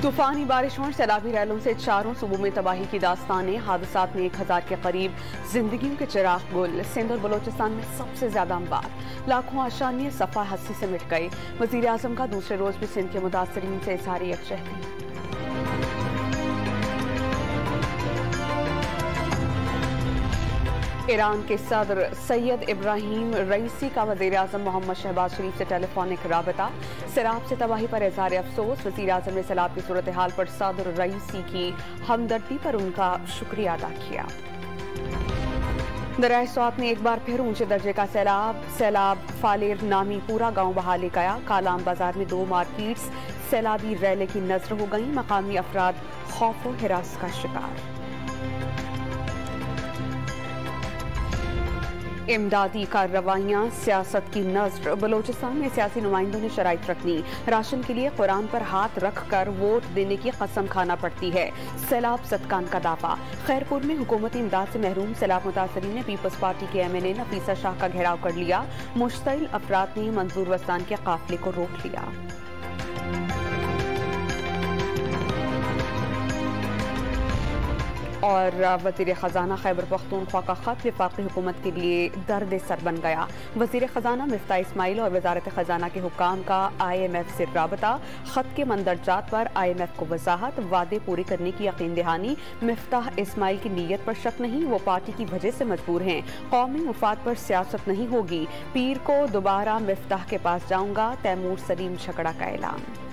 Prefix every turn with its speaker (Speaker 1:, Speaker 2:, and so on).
Speaker 1: तूफानी बारिशों और सैलाबी रैलों से चारों सूबों में तबाही की दास्तानें। हादसात में 1000 के करीब जिंदगियों के चिराग गुल। सिंध और बलोचिस्तान में सबसे ज्यादा अम्बार। लाखों आशानियां सफा हस्ती से मिट गई। वजीर आजम का दूसरे रोज भी सिंध के मुतासरीन से इज़हार यकजहती। ईरान के सदर सैयद इब्राहिम रईसी का वज़ीर आज़म मोहम्मद शहबाज शरीफ से टेलीफोनिक राबता। सैलाब से तबाही पर इज़हार अफसोस। वज़ीर आज़म ने सैलाब की सूरत हाल पर सदर रईसी की हमदर्दी पर उनका शुक्रिया अदा किया। दरियाए स्वात में एक बार फिर ऊंचे दर्जे का सैलाब फालेर नामी पूरा गांव बहा ले गया। कालाम बाजार में 2 मार्केट्स सैलाबी रैले की नजर हो गई। मकामी अफराद खौफ और हिरास का शिकार। इमदादी कार्रवाइयां सियासत की नजर। बलोचिस्तान में सियासी नुमाइंदों ने शराइत रखनी। राशन के लिए कुरान पर हाथ रखकर वोट देने की कसम खाना पड़ती है। सैलाब सदकान का दावा। खैरपुर में हुकूमती इमदाद से महरूम सैलाब मुतासरीन ने पीपल्स पार्टी के MNA नफीसा शाह का घेराव कर लिया। मुश्तइल अफराद ने मंजूर वस्तान के काफिले को रोक लिया। और वज़ीर ख़जाना खैबर पख्तूनख्वा का खत वफाकी हुकूमत के लिए दर्द सर बन गया। वज़ीर ख़जाना मिफ्ताह इस्माइल और वज़ारत ख़जाना के हुक्काम का IMF से राबता। खत के मंदरजात पर IMF को वजाहत। वादे पूरे करने की यकीन दहानी। मिफ्ताह इस्माइल की नीयत पर शक नहीं, वो पार्टी की वजह से मजबूर हैं। कौमी मुफाद पर सियासत नहीं होगी। पीर को दोबारा मिफ्ताह के पास जाऊंगा। तैमूर सलीम झगड़ा का ऐलान।